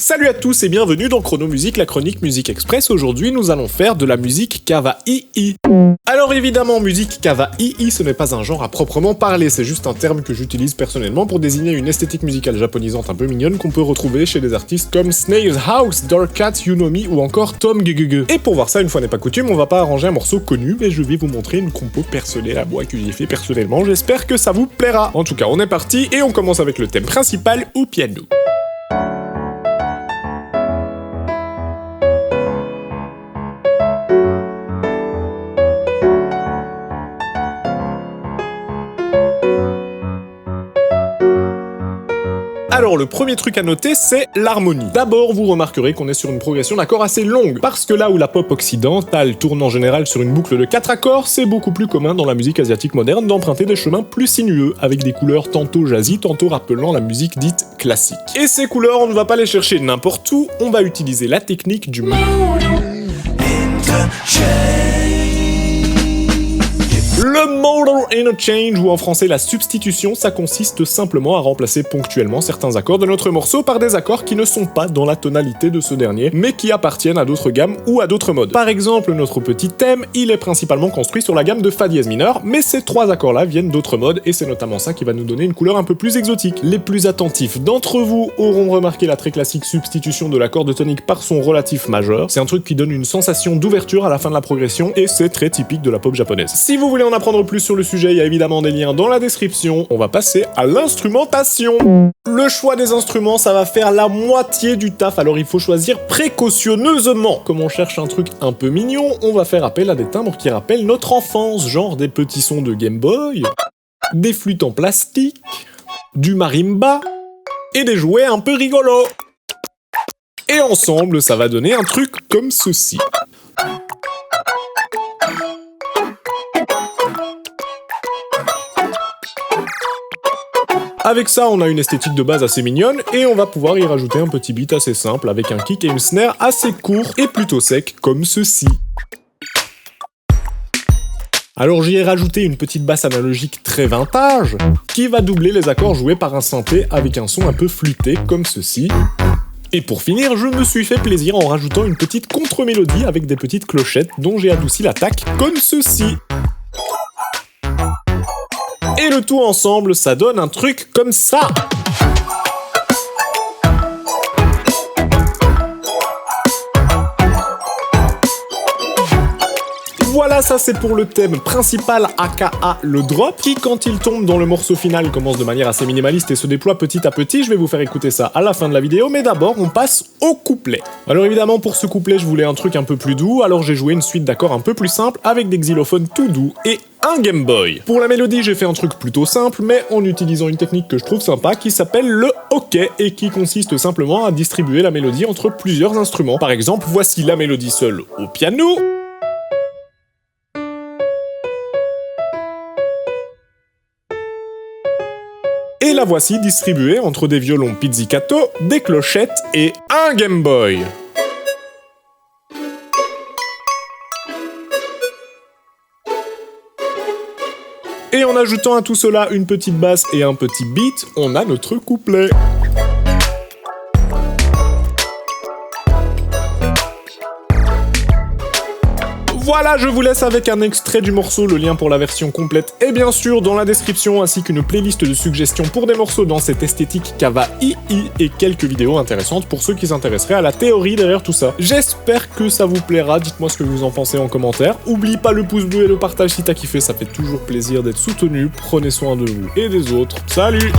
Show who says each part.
Speaker 1: Salut à tous et bienvenue dans Chrono Musique, la chronique Musique Express. Aujourd'hui, nous allons faire de la musique kawaii. Alors évidemment, musique kawaii, ce n'est pas un genre à proprement parler, c'est juste un terme que j'utilise personnellement pour désigner une esthétique musicale japonisante un peu mignonne qu'on peut retrouver chez des artistes comme Snail's House, Dark Cat, Yunomi ou encore Tom Gugugu. Et pour voir ça, une fois n'est pas coutume, on va pas arranger un morceau connu, mais je vais vous montrer une compo personnelle à moi que j'ai fait personnellement. J'espère que ça vous plaira. En tout cas, on est parti et on commence avec le thème principal au piano. Alors le premier truc à noter, c'est l'harmonie. D'abord, vous remarquerez qu'on est sur une progression d'accords assez longue, parce que là où la pop occidentale tourne en général sur une boucle de 4 accords, c'est beaucoup plus commun dans la musique asiatique moderne d'emprunter des chemins plus sinueux, avec des couleurs tantôt jazzy, tantôt rappelant la musique dite classique. Et ces couleurs, on ne va pas les chercher n'importe où, on va utiliser la technique du Le modal interchange, ou en français la substitution, ça consiste simplement à remplacer ponctuellement certains accords de notre morceau par des accords qui ne sont pas dans la tonalité de ce dernier, mais qui appartiennent à d'autres gammes ou à d'autres modes. Par exemple, notre petit thème, il est principalement construit sur la gamme de Fa dièse mineur, mais ces trois accords-là viennent d'autres modes, et c'est notamment ça qui va nous donner une couleur un peu plus exotique. Les plus attentifs d'entre vous auront remarqué la très classique substitution de l'accord de tonique par son relatif majeur. C'est un truc qui donne une sensation d'ouverture à la fin de la progression, et c'est très typique de la pop japonaise. Si vous voulez en apprendre plus sur le sujet, il y a évidemment des liens dans la description. On va passer à l'instrumentation. Le choix des instruments, ça va faire la moitié du taf, alors il faut choisir précautionneusement. Comme on cherche un truc un peu mignon, on va faire appel à des timbres qui rappellent notre enfance, genre des petits sons de Game Boy, des flûtes en plastique, du marimba et des jouets un peu rigolos. Et ensemble, ça va donner un truc comme ceci. Avec ça, on a une esthétique de base assez mignonne, et on va pouvoir y rajouter un petit beat assez simple, avec un kick et une snare assez courts et plutôt secs, comme ceci. Alors j'y ai rajouté une petite basse analogique très vintage, qui va doubler les accords joués par un synthé avec un son un peu flûté, comme ceci. Et pour finir, je me suis fait plaisir en rajoutant une petite contre-mélodie avec des petites clochettes dont j'ai adouci l'attaque, comme ceci. Et le tout ensemble, ça donne un truc comme ça. Voilà, ça c'est pour le thème principal, aka le drop, qui quand il tombe dans le morceau final commence de manière assez minimaliste et se déploie petit à petit. Je vais vous faire écouter ça à la fin de la vidéo, mais d'abord on passe au couplet. Alors évidemment pour ce couplet je voulais un truc un peu plus doux, alors j'ai joué une suite d'accords un peu plus simple avec des xylophones tout doux et un Game Boy. Pour la mélodie, j'ai fait un truc plutôt simple, mais en utilisant une technique que je trouve sympa qui s'appelle le hockey et qui consiste simplement à distribuer la mélodie entre plusieurs instruments. Par exemple, voici la mélodie seule au piano. Et la voici distribuée entre des violons pizzicato, des clochettes et un Game Boy. Et en ajoutant à tout cela une petite basse et un petit beat, on a notre couplet. Voilà, je vous laisse avec un extrait du morceau, le lien pour la version complète est bien sûr dans la description, ainsi qu'une playlist de suggestions pour des morceaux dans cette esthétique kawaii et quelques vidéos intéressantes pour ceux qui s'intéresseraient à la théorie derrière tout ça. J'espère que ça vous plaira, dites-moi ce que vous en pensez en commentaire. Oublie pas le pouce bleu et le partage si t'as kiffé, ça fait toujours plaisir d'être soutenu. Prenez soin de vous et des autres. Salut!